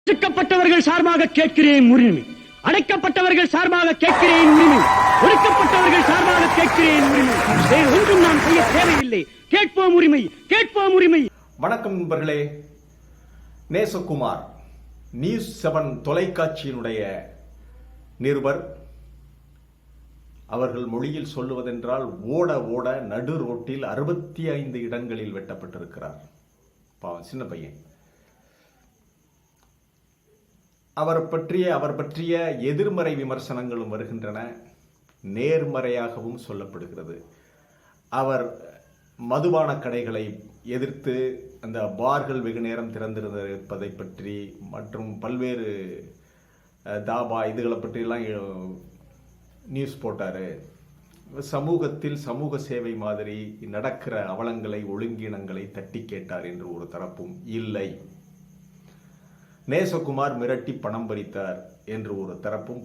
ஒடுக்கப்பட்டவர்கள் சார்பாக கேட்கிறேன் உரிமை. அடைக்கப்பட்டவர்கள் சார்பாக கேட்கிறேன் உரிமை. ஒடுக்கப்பட்டவர்கள் சார்பாக கேட்கிறேன் உரிமை. வேறு ஒன்றும் நான் செய்ய தேவையில்லை. கேட்போம் உரிமை, கேட்போம் உரிமை. வணக்கம் நண்பர்களே. நேசகுமார் நியூஸ் 7 தொலைக்காட்சியினுடைய நிருபர். அவர்கள் மொழியில் சொல்லுவதென்றால் ஓட ஓட நடு ரோட்டில் 65 இடங்களில் வெட்டப்பட்டிருக்கிறார். பாவம், சின்ன பையன். அவர் பற்றிய எதிர்மறை விமர்சனங்களும் வருகின்றன, நேர்மறையாகவும் சொல்லப்படுகிறது. அவர் மதுபான கடைகளை எதிர்த்து அந்த பார்கள் வெகு நேரம் திறந்திருப்பதை பற்றி மற்றும் பல்வேறு தாபா இதுகளை பற்றியெல்லாம் நியூஸ் போட்டார். சமூகத்தில் சமூக சேவை மாதிரி நடக்கிற அவலங்களை ஒழுங்கீனங்களை தட்டி கேட்டார் என்று ஒரு தரப்பும் இல்லை. நேசகுமார் மிரட்டி பணம் பறித்தார் என்று ஒரு தரப்பும்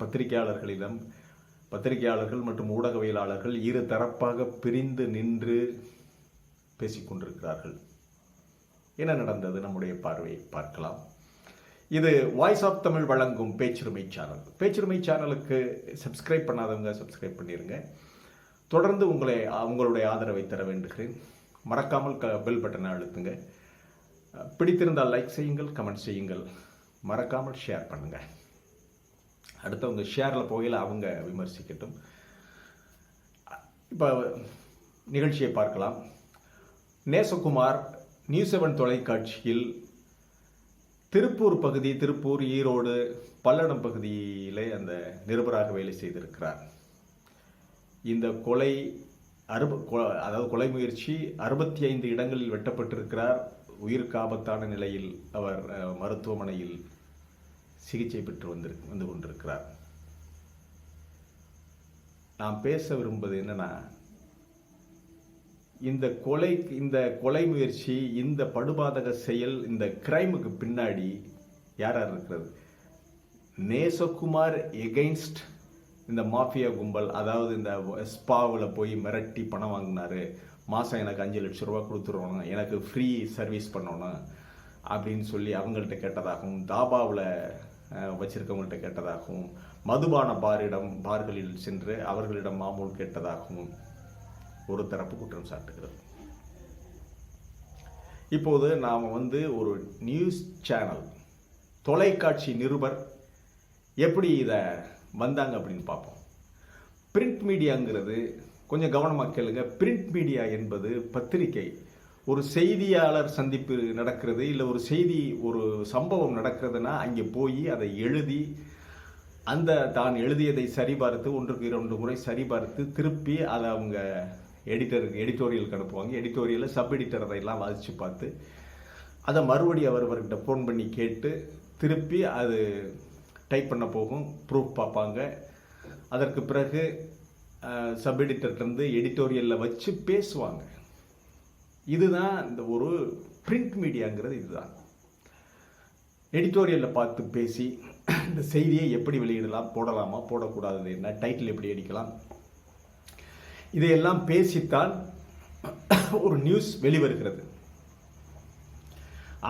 பத்திரிகையாளர்கள் மற்றும் ஊடகவியலாளர்கள் இரு தரப்பாக பிரிந்து நின்று பேசிக்கொண்டிருக்கிறார்கள். என்ன நடந்தது? நம்முடைய பார்வையை பார்க்கலாம். இது வாய்ஸ் ஆஃப் தமிழ் வழங்கும் பேச்சுரிமை சேனல். பேச்சுரிமை சேனலுக்கு சப்ஸ்கிரைப் பண்ணாதவங்க சப்ஸ்கிரைப் பண்ணிடுங்க. தொடர்ந்து உங்களுடைய ஆதரவை தர வேண்டுகிறேன். மறக்காமல் பெல் பட்டனை அழுத்துங்க. பிடித்திருந்தால் லைக் செய்யுங்கள், கமெண்ட் செய்யுங்கள், மறக்காமல் ஷேர் பண்ணுங்க. அடுத்தவங்க ஷேரில் போகையில் அவங்க விமர்சிக்கட்டும். இப்போ நிகழ்ச்சியை பார்க்கலாம். நேசகுமார் நியூஸ் 7 தொலைக்காட்சியில் திருப்பூர், ஈரோடு, பல்லடம் பகுதியிலே அந்த நிருபராக வேலை செய்திருக்கிறார். இந்த கொலை முயற்சி 65 இடங்களில் வெட்டப்பட்டிருக்கிறார். உயிருக்கு ஆபத்தான நிலையில் அவர் மருத்துவமனையில் சிகிச்சை பெற்று வந்து கொண்டிருக்கிறார். நாம் பேச விரும்புவது என்னன்னா, இந்த கொலை முயற்சி, இந்த படுபாதக செயல், இந்த கிரைமுக்கு பின்னாடி யார் இருக்கிறது? நேசகுமார் எகெயின்ஸ்ட் இந்த மாஃபியா கும்பல். அதாவது இந்த ஸ்பாவில் போய் மிரட்டி பணம் வாங்கினாரு, மாதம் எனக்கு 5 லட்சம் ரூபா கொடுத்துருவோம், எனக்கு ஃப்ரீ சர்வீஸ் பண்ணணும் அப்படின்னு சொல்லி அவங்கள்ட்ட கேட்டதாகவும், தாபாவில் வச்சிருக்கவங்கள்ட்ட கேட்டதாகவும், மதுபான பார்களில் சென்று அவர்களிடம் மாமூல் கேட்டதாகவும் ஒரு தரப்பு குற்றம் சாட்டுகிறது. இப்போது நாம் ஒரு நியூஸ் சேனல் தொலைக்காட்சி நிருபர் எப்படி இதை வந்தாங்க அப்படின்னு பார்ப்போம். பிரிண்ட் மீடியாங்கிறது கொஞ்சம் கவனமாக கேளுங்க. பிரிண்ட் மீடியா என்பது பத்திரிகை. ஒரு செய்தியாளர் சந்திப்பு நடக்கிறது, இல்லை ஒரு சம்பவம் நடக்கிறதுனா அங்கே போய் அதை எழுதி தான் எழுதியதை சரிபார்த்து 1க்கு 2 முறை சரிபார்த்து திருப்பி அதை அவங்க எடிட்டோரியலுக்கு அனுப்புவாங்க. எடிட்டோரியலில் சப் எடிட்டர் அதையெல்லாம் வாசித்து பார்த்து அதை மறுபடியும் அவர்கிட்ட ஃபோன் பண்ணி கேட்டு திருப்பி அது டைப் பண்ண போகும், ப்ரூஃப் பார்ப்பாங்க. அதற்கு பிறகு சப் எடிட்டர்லேருந்து எடிட்டோரியலில் வச்சு பேசுவாங்க. இதுதான் இந்த ஒரு பிரிண்ட் மீடியாங்கிறது. இதுதான் எடிட்டோரியலில் பார்த்து பேசி இந்த செய்தியை எப்படி வெளியிடலாம், போடலாமா போடக்கூடாது, என்ன டைட்டில் எப்படி அடிக்கலாம், இதையெல்லாம் பேசித்தான் ஒரு நியூஸ் வெளிவருகிறது.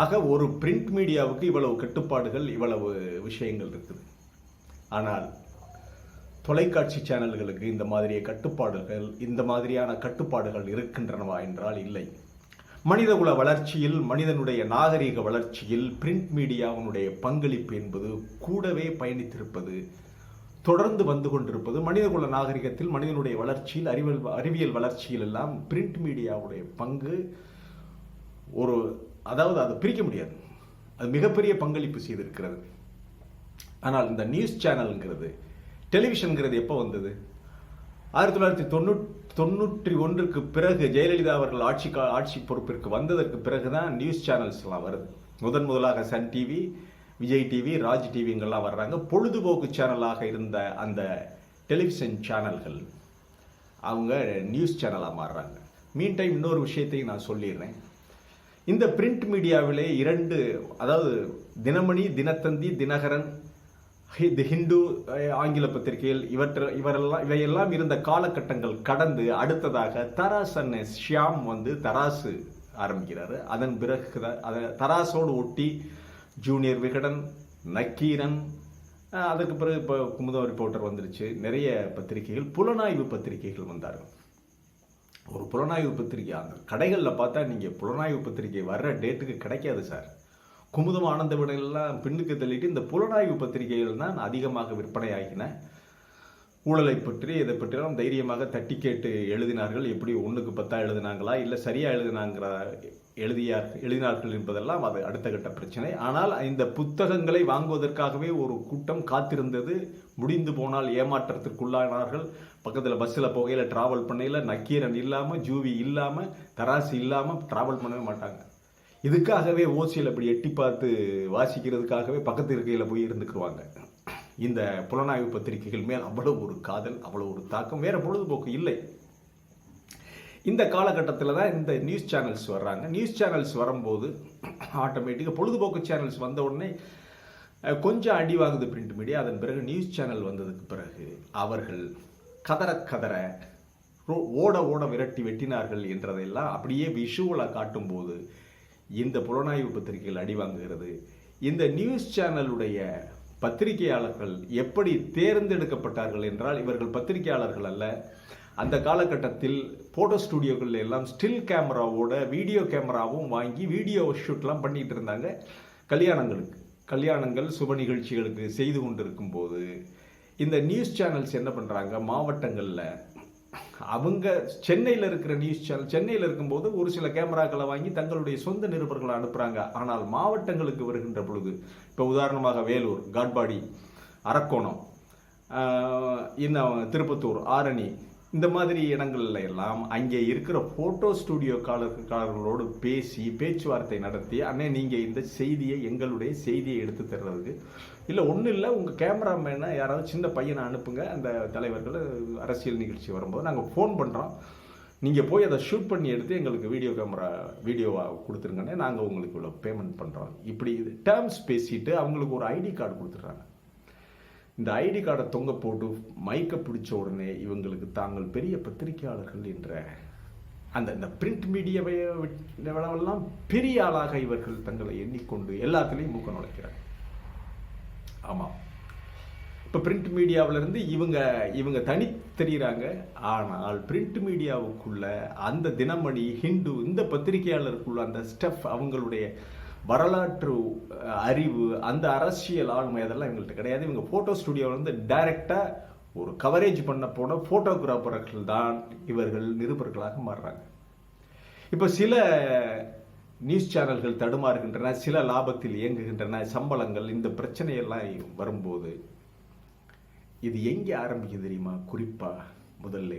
ஆக ஒரு பிரிண்ட் மீடியாவுக்கு இவ்வளவு கட்டுப்பாடுகள், இவ்வளவு விஷயங்கள் இருக்குது. ஆனால் தொலைக்காட்சி சேனல்களுக்கு இந்த மாதிரியான கட்டுப்பாடுகள் இருக்கின்றனவா என்றால் இல்லை. மனிதகுல வளர்ச்சியில், மனிதனுடைய நாகரிக வளர்ச்சியில் பிரிண்ட் மீடியாவினுடைய பங்களிப்பு என்பது கூடவே பயணித்திருப்பது, தொடர்ந்து வந்து கொண்டிருப்பது. மனிதகுல நாகரிகத்தில், மனிதனுடைய வளர்ச்சியில், அறிவியல் வளர்ச்சியில் எல்லாம் பிரிண்ட் மீடியாவுடைய பங்கு அதாவது அதை பிரிக்க முடியாது. அது மிகப்பெரிய பங்களிப்பு செய்திருக்கிறது. ஆனால் இந்த நியூஸ் சேனல்ங்கிறது, டெலிவிஷன்ங்கிறது எப்போ வந்தது? 1991 பிறகு ஜெயலலிதா அவர்கள் ஆட்சி பொறுப்பிற்கு வந்ததற்கு பிறகுதான் நியூஸ் சேனல்ஸ் எல்லாம் வருது. முதலாக Sun TV, Vijay TV, Raj டிவிங்கெல்லாம் வர்றாங்க. பொழுதுபோக்கு சேனலாக இருந்த அந்த டெலிவிஷன் சேனல்கள் அவங்க நியூஸ் சேனலாக மாறுறாங்க. மீன் டைம் இன்னொரு விஷயத்தையும் நான் சொல்லிடுறேன். இந்த பிரிண்ட் மீடியாவிலே 2, அதாவது தினமணி, தினத்தந்தி, தினகரன், தி ஹிந்து, ஆங்கில பத்திரிகைகள் இவையெல்லாம் இருந்த காலகட்டங்கள் கடந்து அடுத்ததாக தராசு ஷியாம் தராசு ஆரம்பிக்கிறாரு. அதன் பிறகு தராசோடு ஒட்டி ஜூனியர் விகடன், நக்கீரன், அதுக்கு பிறகு இப்போ குமுதம் ரிப்போர்ட்டர் வந்துருச்சு. நிறைய பத்திரிகைகள், புலனாய்வு பத்திரிகைகள் வந்தார்கள். ஒரு புலனாய்வு பத்திரிகை அந்த கடைகளில் பார்த்தா நீங்கள் புலனாய்வு பத்திரிகை வர்ற டேட்டுக்கு கிடைக்காது சார். குமுதம், ஆனந்த விடையெல்லாம் பின்னுக்கு தள்ளிட்டு இந்த புலனாய்வு பத்திரிகைகள் தான் அதிகமாக விற்பனை ஆகின. ஊழலை பற்றி இதை பற்றியெல்லாம் தைரியமாக தட்டி கேட்டு எழுதினார்கள். எப்படி 1க்கு 10 எழுதினாங்களா இல்லை சரியாக எழுதினார்கள் என்பதெல்லாம் அது அடுத்த கட்ட பிரச்சனை. ஆனால் இந்த புத்தகங்களை வாங்குவதற்காகவே ஒரு கூட்டம் காத்திருந்தது. முடிந்து போனால் ஏமாற்றத்திற்குள்ளானார்கள். பக்கத்தில் பஸ்ஸில் போகையில் ட்ராவல் பண்ணையில் நக்கீரன் இல்லாமல், ஜூவி இல்லாமல், தராசு இல்லாமல் ட்ராவல் பண்ணவே மாட்டாங்க. இதுக்காகவே ஓசியில் அப்படி எட்டி பார்த்து வாசிக்கிறதுக்காகவே பக்கத்து இருக்கையில் போய் இருந்துக்குருவாங்க. இந்த புலனாய்வு பத்திரிகைகள் மேல் அவ்வளவு ஒரு காதல், அவ்வளவு ஒரு தாக்கம். வேற பொழுதுபோக்கு இல்லை. இந்த காலகட்டத்தில் தான் இந்த நியூஸ் சேனல்ஸ் வர்றாங்க. நியூஸ் சேனல்ஸ் வரும்போது ஆட்டோமேட்டிக்காக பொழுதுபோக்கு சேனல்ஸ் வந்த உடனே கொஞ்சம் அடி வாங்குது பிரிண்ட் மீடியா. அதன் பிறகு நியூஸ் சேனல் வந்ததுக்கு பிறகு அவர்கள் கதற ஓட ஓட விரட்டி வெட்டினார்கள் என்றதையெல்லாம் அப்படியே விஷுவலாக காட்டும்போது இந்த புலனாய்வு பத்திரிகைகள் அடி வாங்குகிறது. இந்த நியூஸ் சேனலுடைய பத்திரிகையாளர்கள் எப்படி தேர்ந்தெடுக்கப்பட்டார்கள் என்றால், இவர்கள் பத்திரிகையாளர்கள் அல்ல. அந்த காலகட்டத்தில் போட்டோ ஸ்டுடியோக்கள் எல்லாம் ஸ்டில் கேமராவோட வீடியோ கேமராவும் வாங்கி வீடியோ ஷூட்லாம் பண்ணிட்டு இருந்தாங்க. கல்யாணங்கள் சுப நிகழ்ச்சிகளுக்கு செய்து கொண்டிருக்கும் போது இந்த நியூஸ் சேனல்ஸ் என்ன பண்ணுறாங்க, மாவட்டங்களில் அவங்க சென்னையில் இருக்கிற நியூஸ் சேனல் சென்னையில் இருக்கும்போது ஒரு சில கேமராக்களை வாங்கி தங்களுடைய சொந்த நிருபர்களை அனுப்புகிறாங்க. ஆனால் மாவட்டங்களுக்கு வருகின்ற பொழுது, இப்போ உதாரணமாக வேலூர், காட்பாடி, அரக்கோணம், இன்னும் திருப்பத்தூர், ஆரணி, இந்த மாதிரி இடங்கள்ல எல்லாம் அங்கே இருக்கிற போட்டோ ஸ்டுடியோக்காரர்களோடு பேசி பேச்சுவார்த்தை நடத்தி, அண்ணே நீங்கள் இந்த செய்தியை, எங்களுடைய செய்தியை எடுத்து தர்றதுக்கு இல்லை ஒன்றும் இல்லை, உங்கள் கேமராமேனை யாராவது சின்ன பையனை அனுப்புங்க, அந்த தலைவர்கள் அரசியல் நிகழ்ச்சி வரும்போது நாங்கள் ஃபோன் பண்ணுறோம், நீங்கள் போய் அதை ஷூட் பண்ணி எடுத்து எங்களுக்கு வீடியோவாக கொடுத்துருங்கன்னே, நாங்கள் உங்களுக்கு இவ்வளோ பேமெண்ட் பண்ணுறோம். இப்படி டேர்ம்ஸ் பேசிட்டு அவங்களுக்கு ஒரு ஐடி கார்டு கொடுத்துட்றாங்க. இந்த ஐடி கார்டை தொங்க போட்டு மைக்க பிடிச்ச உடனே இவங்களுக்கு தாங்கள் பெரிய பத்திரிகையாளர்கள் என்ற அந்த பிரிண்ட் மீடியாவெல்லாம் பெரிய ஆளாக இவர்கள் தங்களை எண்ணிக்கொண்டு எல்லாத்துலேயும் மூக்க நுழைக்கிறாங்க. ஆமாம், இப்போ பிரிண்ட் மீடியாவிலேருந்து இவங்க தனி தெரிகிறாங்க. ஆனால் பிரிண்ட் மீடியாவுக்குள்ள அந்த தினமணி, ஹிந்து, இந்த பத்திரிகையாளருக்குள்ள அந்த ஸ்டெஃப், அவங்களுடைய வரலாற்று அறிவு, அந்த அரசியல் ஆளுமை, அதெல்லாம் இவங்கள்ட்ட கிடையாது. இவங்க ஃபோட்டோ ஸ்டுடியோவிலேருந்து டைரெக்டாக ஒரு கவரேஜ் பண்ண போன ஃபோட்டோகிராஃபர்கள் தான் இவர்கள் நிருபர்களாக மாறுறாங்க. இப்போ சில நியூஸ் சேனல்கள் தடுமாறுகின்றன, சில லாபத்தில் இயங்குகின்றன, சம்பளங்கள், இந்த பிரச்சனையெல்லாம் வரும்போது இது எங்கே ஆரம்பிக்குது தெரியுமா? குறிப்பாக முதல்ல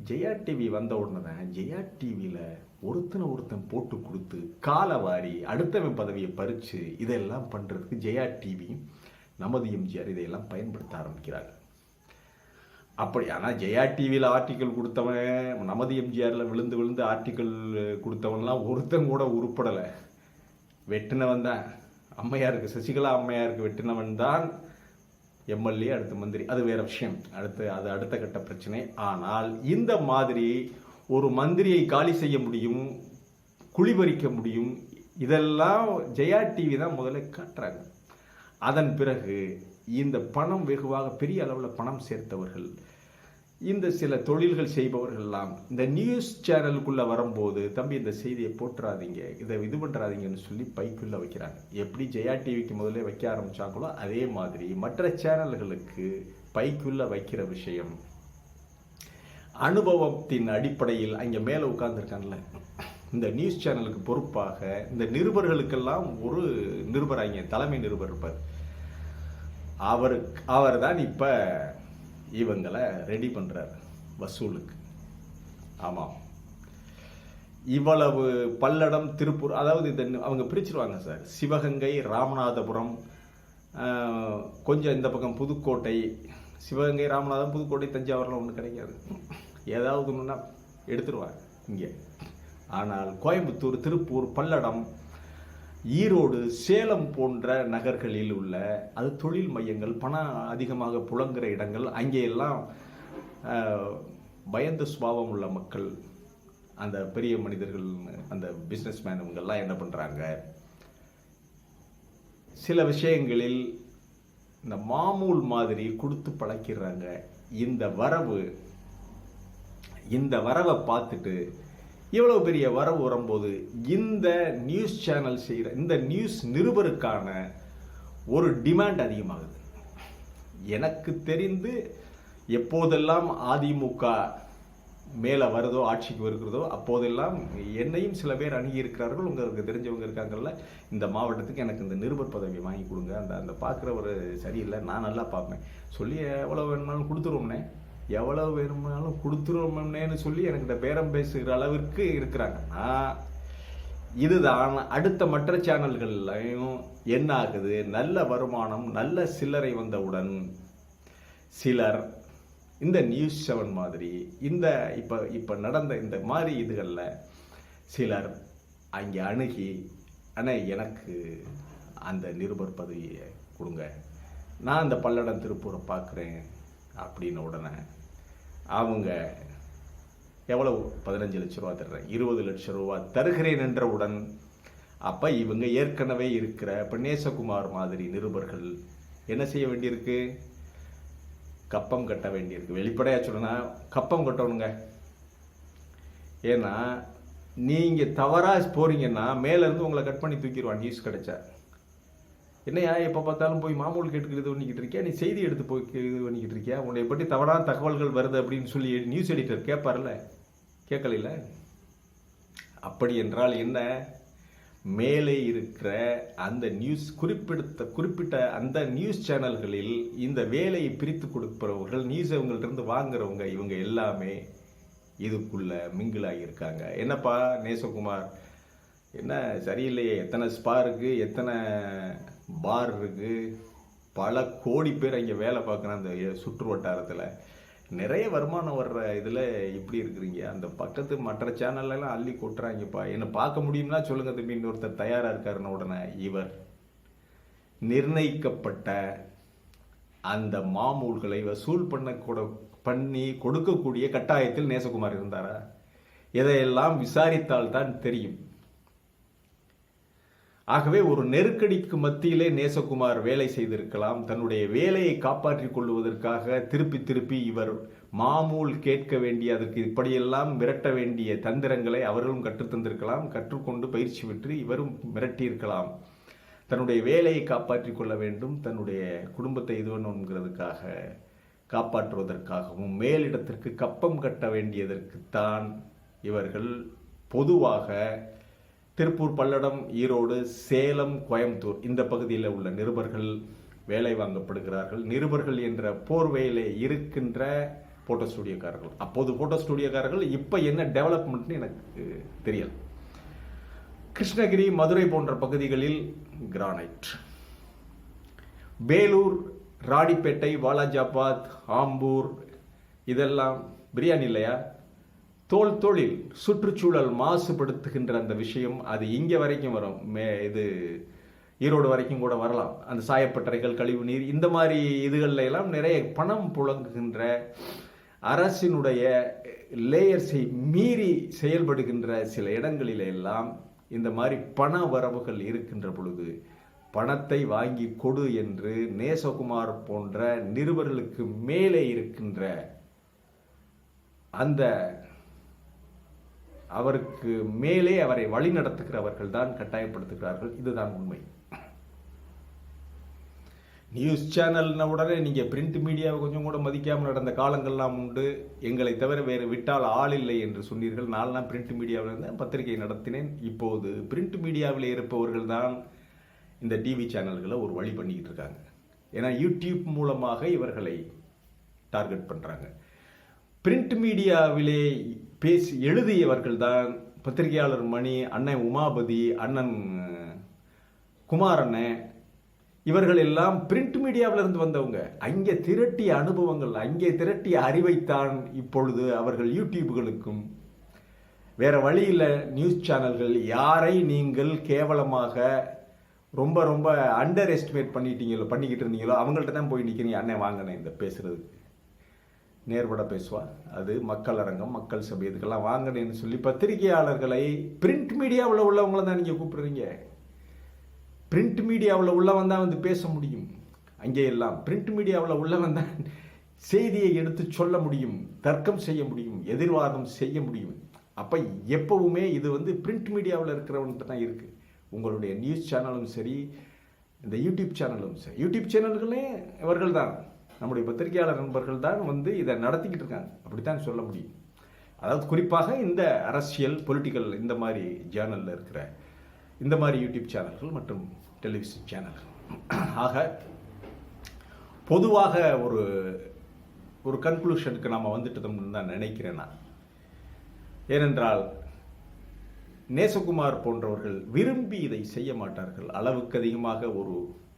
ஜெயா டிவி வந்த உடனே தான் ஜெயா டிவியில் ஒருத்தன் போட்டு கொடுத்து காலவாரி அடுத்தவன் பதவியை பறித்து இதெல்லாம் பண்ணுறதுக்கு ஜெயா டிவி, நமது எம்ஜிஆர் இதையெல்லாம் பயன்படுத்த ஆரம்பிக்கிறாங்க. அப்படி ஆனால் ஜெயா டிவியில் ஆர்டிக்கல் கொடுத்தவன், நமது எம்ஜிஆரில் விழுந்து ஆர்டிக்கல் கொடுத்தவன்லாம் ஒருத்தன் கூட உருப்படலை. வெட்டினவன் தான் அம்மையாருக்கு, சசிகலா அம்மையாருக்கு வெட்டினவன் தான் எம்எல்ஏ, அடுத்த மந்திரி, அது வேற விஷயம், அது அடுத்த கட்ட பிரச்சனை. ஆனால் இந்த மாதிரி ஒரு மந்திரியை காலி செய்ய முடியும், குழிபறிக்க முடியும், இதெல்லாம் ஜெயா டிவி தான் முதல்ல காட்டுறாங்க. அதன் பிறகு இந்த பணம் வெகுவாக பெரிய அளவில் பணம் சேர்த்தவர்கள், இந்த சில தொழில்கள் செய்பவர்கள்லாம் இந்த நியூஸ் சேனலுக்குள்ளே வரும்போது, தம்பி இந்த செய்தியை போட்டுறாதீங்க, இதை இது பண்ணுறாதீங்கன்னு சொல்லி பைக்குள்ளே வைக்கிறாங்க. எப்படி ஜெயா டிவிக்கு முதல்ல வைக்க ஆரம்பித்தாங்களோ அதே மாதிரி மற்ற சேனல்களுக்கு பைக்குள்ளே வைக்கிற விஷயம். அனுபவத்தின் அடிப்படையில் அங்கே மேலே உட்கார்ந்துருக்காங்கல்ல, இந்த நியூஸ் சேனலுக்கு பொறுப்பாக இந்த நிருபர்களுக்கெல்லாம் ஒரு நிருபர், அங்கே தலைமை நிருபர் இருப்பார். அவர் தான் இப்போ இவங்களை ரெடி பண்ணுறார் வசூலுக்கு. ஆமாம், இவ்வளவு பல்லடம், திருப்பூர், அதாவது இதை அவங்க பிரிச்சிருவாங்க சார். சிவகங்கை, ராமநாதபுரம், கொஞ்சம் இந்த பக்கம் புதுக்கோட்டை, சிவகங்கை, ராமநாதபுரம், புதுக்கோட்டை, தஞ்சாவூர்லாம் ஒன்றும் கிடைக்காது. ஏதாவது ஒன்றுனா எடுத்துருவாங்க இங்கே. ஆனால் கோயம்புத்தூர், திருப்பூர், பல்லடம், ஈரோடு, சேலம் போன்ற நகர்களில் உள்ள அது தொழில் மையங்கள், பணம் அதிகமாக புழங்குற இடங்கள். அங்கேயெல்லாம் பயந்த சுபாவம் உள்ள மக்கள், அந்த பெரிய மனிதர்கள், அந்த பிஸ்னஸ் மேன், இவங்கெல்லாம் என்ன பண்ணுறாங்க, சில விஷயங்களில் இந்த மாமூல் மாதிரி கொடுத்து பழக்கிறாங்க. இந்த வரவை பார்த்துட்டு இவ்வளவு பெரிய வரவு வரும்போது இந்த நியூஸ் சேனல் செய்கிற இந்த நியூஸ் நிருபருக்கான ஒரு டிமாண்ட் அதிகமாகுது. எனக்கு தெரிந்து எப்போதெல்லாம் அதிமுக மேலே வருதோ, ஆட்சிக்கு வருகிறதோ, அப்போதெல்லாம் என்னையும் சில பேர் அணுகி இருக்கிறார்கள். உங்களுக்கு தெரிஞ்சவங்க இருக்காங்கல்ல, இந்த மாவட்டத்துக்கு எனக்கு இந்த நிருபர் பதவி வாங்கி கொடுங்க, அந்த பார்க்குறவர் சரியில்லை, நான் நல்லா பார்ப்பேன் சொல்லி எவ்வளோ வேணுமானாலும் கொடுத்துருவோம்னே, எவ்வளவு வேணுமானாலும் கொடுத்துருவோம்னேன்னு சொல்லி எனக்கிட்ட பேரம் பேசுகிற அளவிற்கு இருக்கிறாங்க. இதுதான் அடுத்த மற்ற சேனல்கள்லையும் என்ன ஆகுது, நல்ல வருமானம் நல்ல சில்லறை வந்தவுடன் சிலர் இந்த நியூஸ் 7 மாதிரி இந்த இப்போ நடந்த இந்த மாதிரி இதுகளில் சிலர் அங்கே அணுகி, ஆனால் எனக்கு அந்த நிருபர் பதவியை கொடுங்க, நான் அந்த பல்லடம் திருப்பூரை பார்க்குறேன் அப்படின்ன உடனே அவங்க எவ்வளவு 15 லட்ச ரூபா தர்றேன், 20 லட்ச ரூபா தருகிறேன் என்றவுடன் அப்போ இவங்க ஏற்கனவே இருக்கிற இப்போ நேசகுமார் மாதிரி நிருபர்கள் என்ன செய்ய வேண்டியிருக்கு, கப்பம் கட்ட வேண்டியிருக்கு. வெளிப்படையாக சொல்லணும்னா கப்பம் கட்டணுங்க. ஏன்னா நீங்கள் தவறாக போகிறீங்கன்னா மேலேருந்து உங்களை கட் பண்ணி தூக்கிடுவான் நியூஸ் கிடைச்சா. என்னையா எப்போ பார்த்தாலும் போய் மாமூல் கேட்டுக்கிட்டு இது பண்ணிக்கிட்டு இருக்கியா, நீ செய்தி எடுத்து போய் இது பண்ணிக்கிட்டு இருக்கியா, உன்னை பற்றி தவறான தகவல்கள் வருது அப்படின்னு சொல்லி நியூஸ் எடிட்டர் கேட்பார்ல, கேட்கல. அப்படி என்றால் என்ன, மேலே இருக்கிற அந்த நியூஸ் குறிப்பிட்ட அந்த நியூஸ் சேனல்களில் இந்த வேலையை பிரித்து கொடுப்பவர்கள், நியூஸ் இவங்கள்ட்ட வாங்குறவங்க, இவங்க எல்லாமே இதுக்குள்ள மிங்கிளாகி இருக்காங்க. என்னப்பா நேசகுமார், என்ன சரியில்லையே, எத்தனை ஸ்பா இருக்கு, எத்தனை பார் இருக்கு, பல கோடி பேர் அங்கே வேலை பார்க்குற அந்த சுற்று வட்டாரத்தில் நிறைய வருமானம் வர்ற இதில் இப்படி இருக்கிறீங்க, அந்த பக்கத்து மற்ற சேனல்லாம் அள்ளி கொட்டுறாங்கப்பா, என்னை பார்க்க முடியும்னா சொல்லுங்க தம்பின்னு ஒருத்தர் தயாராக இருக்காருன்னு உடனே இவர் நிர்ணயிக்கப்பட்ட அந்த மாமூல்களை வசூல் பண்ணி கொடுக்கக்கூடிய கட்டாயத்தில் நேசகுமார் இருந்தாரா? இதையெல்லாம் விசாரித்தால் தான் தெரியும். ஆகவே ஒரு நெருக்கடிக்கு மத்தியிலே நேசகுமார் வேலை செய்திருக்கலாம். தன்னுடைய வேலையை காப்பாற்றிக் கொள்வதற்காக திருப்பி இவர் மாமூல் கேட்க வேண்டிய, அதுக்கு இப்படியெல்லாம் மிரட்ட வேண்டிய தந்திரங்களை அவர்களும் கற்றுத்தந்திருக்கலாம். கற்றுக்கொண்டு பயிற்சி பெற்று இவரும் மிரட்டியிருக்கலாம். தன்னுடைய வேலையை காப்பாற்றிக் கொள்ள வேண்டும், தன்னுடைய குடும்பத்தை இது பண்ணுங்கிறதுக்காக காப்பாற்றுவதற்காகவும் மேலிடத்திற்கு கப்பம் கட்ட வேண்டியதற்குத்தான் இவர்கள் பொதுவாக திருப்பூர், பல்லடம், ஈரோடு, சேலம், கோயம்புத்தூர் இந்த பகுதியில் உள்ள நிருபர்கள் வேலை வாங்கப்படுகிறார்கள். நிருபர்கள் என்ற போர்வையிலே இருக்கின்ற போட்டோ ஸ்டுடியோக்காரர்கள், அப்போது போட்டோ ஸ்டுடியோக்காரர்கள் இப்போ என்ன டெவலப்மெண்ட்னு எனக்கு தெரியல. கிருஷ்ணகிரி, மதுரை போன்ற பகுதிகளில் கிரானைட், வேலூர், ராணிப்பேட்டை, வாலாஜாபாத், ஆம்பூர் இதெல்லாம் பிரியாணி இல்லையா, தோல் தொழில், சுற்றுச்சூழல் மாசுபடுத்துகின்ற அந்த விஷயம் அது இங்கே வரைக்கும் வரும். இது ஈரோடு வரைக்கும் கூட வரலாம். அந்த சாயப்பட்டறைகள், கழிவு நீர், இந்த மாதிரி இதுகளில் எல்லாம் நிறைய பணம் புழங்குகின்ற, அரசினுடைய லேயர்ஸை மீறி செயல்படுகின்ற சில இடங்களில் எல்லாம் இந்த மாதிரி பண வரவுகள் இருக்கின்ற பொழுது பணத்தை வாங்கி கொடு என்று நேசகுமார் போன்ற நிருபர்களுக்கு மேலே இருக்கின்ற அந்த அவருக்கு மேலே அவரை வழி நடத்துகிறவர்கள் தான் கட்டாயப்படுத்துகிறார்கள். இதுதான் உண்மை. நியூஸ் சேனல்ன உடனே நீங்கள் பிரிண்ட் மீடியாவை கொஞ்சம் கூட மதிக்காமல் நடந்த காலங்கள்லாம் உண்டு. எங்களை தவிர வேறு விட்டால் ஆள் இல்லை என்று சொன்னீர்கள். நான்லாம் பிரிண்ட் மீடியாவில் இருந்தேன், பத்திரிகை நடத்தினேன். இப்போது பிரிண்ட் மீடியாவில் இருப்பவர்கள் தான் இந்த டிவி சேனல்களை ஒரு வழி பண்ணிக்கிட்டு இருக்காங்க. ஏன்னா யூடியூப் மூலமாக இவர்களை டார்கெட் பண்ணுறாங்க. பிரிண்ட் மீடியாவிலே பேசி எழுதியவர்கள் தான் பத்திரிகையாளர் மணி, அண்ணன் உமாபதி, அண்ணன் குமாரண்ணன், இவர்கள் எல்லாம் பிரிண்ட் மீடியாவில் இருந்து வந்தவங்க. அங்கே திரட்டிய அனுபவங்கள், அங்கே திரட்டிய அறிவைத்தான் இப்பொழுது அவர்கள் யூடியூப்களுக்கும் வேற வழியில் நியூஸ் சேனல்கள் யாரை நீங்கள் கேவலமாக ரொம்ப ரொம்ப அண்டர் எஸ்டிமேட் பண்ணிக்கிட்டு இருந்தீங்களோ அவங்கள்ட்ட தான் போய் நிற்கிறீங்க. அண்ணன் வாங்கினேன் இந்த பேசுறதுக்கு நேர்பட பேசுவா, அது மக்கள் அரங்கம், மக்கள் சபை, இதுக்கெல்லாம் வாங்கினேன்னு சொல்லி பத்திரிகையாளர்களை பிரிண்ட் மீடியாவில் உள்ளவங்களை தான் நீங்கள் கூப்பிடுறீங்க. பிரிண்ட் மீடியாவில் உள்ளவன் தான் வந்து பேச முடியும். அங்கே எல்லாம் பிரிண்ட் மீடியாவில் உள்ளவன் தான் செய்தியை எடுத்து சொல்ல முடியும், தர்க்கம் செய்ய முடியும், எதிர்வாதம் செய்ய முடியும். அப்போ எப்பவுமே இது வந்து பிரிண்ட் மீடியாவில் இருக்கிறவன்ட்டு தான் இருக்குது. உங்களுடைய நியூஸ் சேனலும் சரி, இந்த யூடியூப் சேனலும் சரி. யூடியூப் சேனல்களே இவர்கள் தான், நம்முடைய பத்திரிகையாளர் நண்பர்கள் தான் வந்து இதை நடத்திக்கிட்டு இருக்காங்க, அப்படித்தான் சொல்ல முடியும். அதாவது குறிப்பாக இந்த அரசியல் பொலிட்டிக்கல் இந்த மாதிரி சேனலில் இருக்கிற இந்த மாதிரி யூடியூப் சேனல்கள் மற்றும் டெலிவிஷன் சேனல்கள். ஆக பொதுவாக ஒரு கன்க்ளூஷனுக்கு நாம் வந்துட்டோம்னு தான் நினைக்கிறேன் நான். ஏனென்றால் நேசகுமார் போன்றவர்கள் விரும்பி இதை செய்ய மாட்டார்கள், அளவுக்கு அதிகமாக ஒரு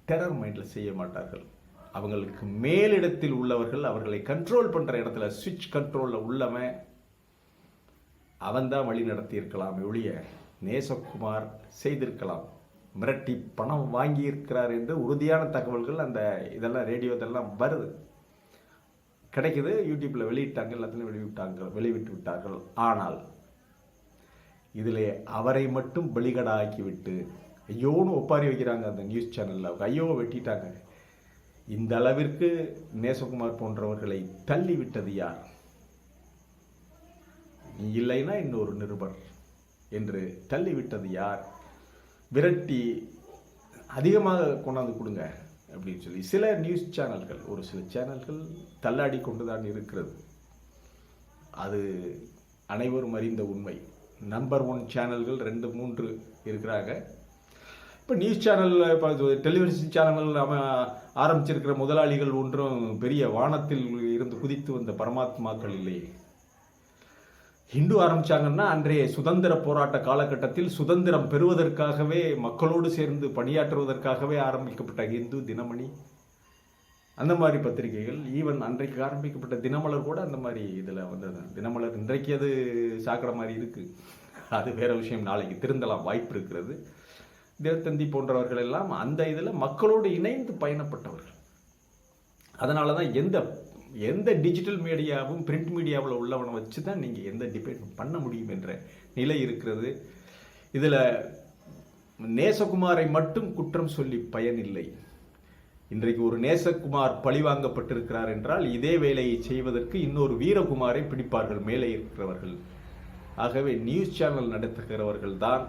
டெரர் மைண்டில் செய்ய மாட்டார்கள். அவங்களுக்கு மேலிடத்தில் உள்ளவர்கள் அவர்களை கண்ட்ரோல் பண்ணுற இடத்துல சுவிட்ச் கண்ட்ரோலில் உள்ளவன் அவன் தான் வழி நடத்தி இருக்கலாம் ஒழிய நேசகுமார் செய்திருக்கலாம், மிரட்டி பணம் வாங்கியிருக்கிறார் என்று உறுதியான தகவல்கள் அந்த இதெல்லாம் ரேடியோ இதெல்லாம் வருது, கிடைக்குது. யூடியூப்பில் வெளியிட்டாங்க, எல்லாத்துலையும் வெளிவிட்டு விட்டார்கள். ஆனால் இதில் அவரை மட்டும் பலிகடாக்கிவிட்டு ஐயோன்னு ஒப்பாரி வைக்கிறாங்க அந்த நியூஸ் சேனலில். ஐயோ வெட்டிட்டாங்க. இந்த அளவிற்கு நேசகுமார் போன்றவர்களை தள்ளிவிட்டது யார்? நீ இல்லைன்னா இன்னொரு நிருபர் என்று தள்ளிவிட்டது யார்? விரட்டி அதிகமாக கொண்டாந்து கொடுங்க அப்படின்னு சொல்லி சில நியூஸ் சேனல்கள், ஒரு சில சேனல்கள் தள்ளாடி கொண்டு தான் இருக்கிறது. அது அனைவரும் அறிந்த உண்மை. நம்பர் 1 சேனல்கள் 2, 3 இருக்கிறாங்க. இப்போ நியூஸ் சேனல், இப்போ டெலிவிஷன் சேனல்கள் ஆரம்பிச்சிருக்கிற முதலாளிகள் ஒன்றும் பெரிய வானத்தில் இருந்து குதித்து வந்த பரமாத்மாக்கள் இல்லையே. ஹிந்து ஆரம்பிச்சாங்கன்னா அன்றைய சுதந்திர போராட்ட காலகட்டத்தில் சுதந்திரம் பெறுவதற்காகவே மக்களோடு சேர்ந்து பணியாற்றுவதற்காகவே ஆரம்பிக்கப்பட்ட இந்து தினமணி, அந்த மாதிரி பத்திரிகைகள், ஈவன் அன்றைக்கு ஆரம்பிக்கப்பட்ட தினமலர் கூட அந்த மாதிரி இதில் வந்தது. தினமலர் இன்றைக்கு அது சாக்கடை மாதிரி இருக்குது, அது வேற விஷயம், நாளைக்கு திருந்தலாம் வாய்ப்பு இருக்கிறது. தேவத்தந்தி போன்றவர்கள் எல்லாம் அந்த இதில் மக்களோடு இணைந்து பயணப்பட்டவர்கள். அதனால தான் எந்த டிஜிட்டல் மீடியாவும் பிரிண்ட் மீடியாவில் உள்ளவனை வச்சு தான் நீங்கள் எந்த டிபேட் பண்ண முடியும் என்ற நிலை இருக்கிறது. இதில் நேசகுமாரை மட்டும் குற்றம் சொல்லி பயனில்லை. இன்றைக்கு ஒரு நேசகுமார் பழிவாங்கப்பட்டிருக்கிறார் என்றால் இதே வேலையை செய்வதற்கு இன்னொரு வீரகுமாரை பிடிப்பார்கள் மேலே இருக்கிறவர்கள். ஆகவே நியூஸ் சேனல் நடத்துகிறவர்கள் தான்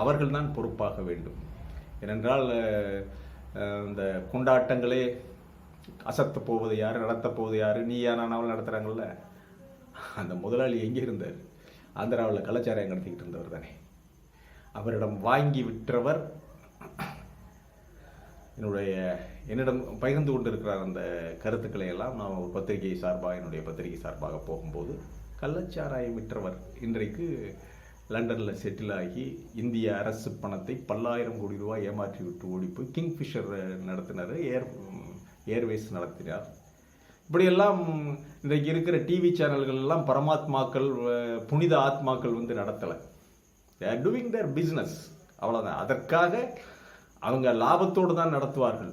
அவர்கள் தான் பொறுப்பாக வேண்டும். ஏனென்றால் இந்த கொண்டாட்டங்களே அசத்த போவது யார், நடத்த போவது யார், நீயா நானாவில் நடத்துகிறாங்கல்ல, அந்த முதலாளி எங்கே இருந்தார்? ஆந்திராவில் கலாச்சாரம் நடத்திக்கிட்டு இருந்தவர் தானே. அவரிடம் வாங்கி விற்றவர் என்னிடம் பகிர்ந்து கொண்டிருக்கிறார். அந்த கருத்துக்களை எல்லாம் நான் ஒரு பத்திரிகை சார்பாக, என்னுடைய பத்திரிகை சார்பாக போகும்போது, கள்ளச்சாராயம் விற்றவர் இன்றைக்கு லண்டனில் செட்டில் ஆகி இந்திய அரசு பணத்தை பல்லாயிரம் கோடி ரூபாய் ஏமாற்றி விட்டு ஓடிப்போய் கிங்ஃபிஷர் நடத்தினார், ஏர்வேஸ் நடத்தினார். இப்படியெல்லாம் இன்றைக்கு இருக்கிற டிவி சேனல்கள் எல்லாம் பரமாத்மாக்கள், புனித ஆத்மாக்கள் வந்து நடத்தலை. They are doing their business, அவ்வளோதான். அதற்காக அவங்க லாபத்தோடு தான் நடத்துவார்கள்.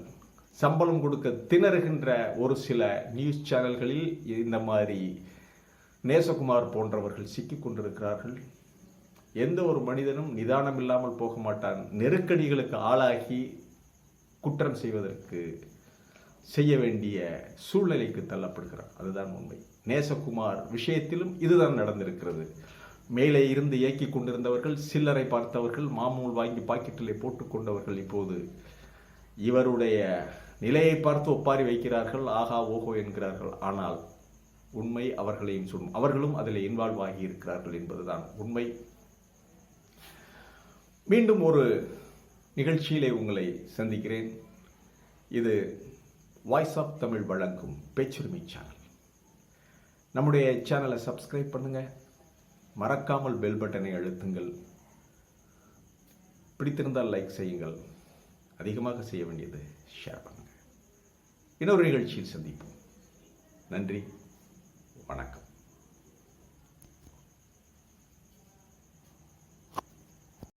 சம்பளம் கொடுக்க திணறுகின்ற ஒரு சில நியூஸ் சேனல்களில் இந்த மாதிரி நேசகுமார் போன்றவர்கள் சிக்கிக் கொண்டிருக்கிறார்கள். எந்த ஒரு மனிதனும் நிதானம் இல்லாமல் போக மாட்டான். நெருக்கடிகளுக்கு ஆளாகி குற்றம் செய்ய வேண்டிய சூழ்நிலைக்கு தள்ளப்படுகிறார். அதுதான் உண்மை. நேசகுமார் விஷயத்திலும் இதுதான் நடந்திருக்கிறது. மேலே இருந்து இயக்கி கொண்டிருந்தவர்கள், சில்லறை பார்த்தவர்கள், மாமூல் வாங்கி பாக்கெட்டிலே போட்டுக்கொண்டவர்கள் இப்போது இவருடைய நிலையை பார்த்து ஒப்பாரி வைக்கிறார்கள், ஆகா ஓஹோ என்கிறார்கள். ஆனால் உண்மை அவர்களையும் சொல்லும், அவர்களும் அதில் இன்வால்வ் ஆகி இருக்கிறார்கள் என்பதுதான் உண்மை. மீண்டும் ஒரு நிகழ்ச்சியிலே உங்களை சந்திக்கிறேன். இது வாய்ஸ் ஆஃப் தமிழ் வழங்கும் பேச்சுரிமை சேனல். நம்முடைய சேனலை சப்ஸ்கிரைப் பண்ணுங்க, மறக்காமல் பெல் பட்டனை அழுத்துங்கள். பிடித்திருந்தால் லைக் செய்யுங்கள், அதிகமாக செய்ய வேண்டியது ஷேர் பண்ணுங்க. இன்னொரு நிகழ்ச்சியில் சந்திப்போம். நன்றி, வணக்கம்.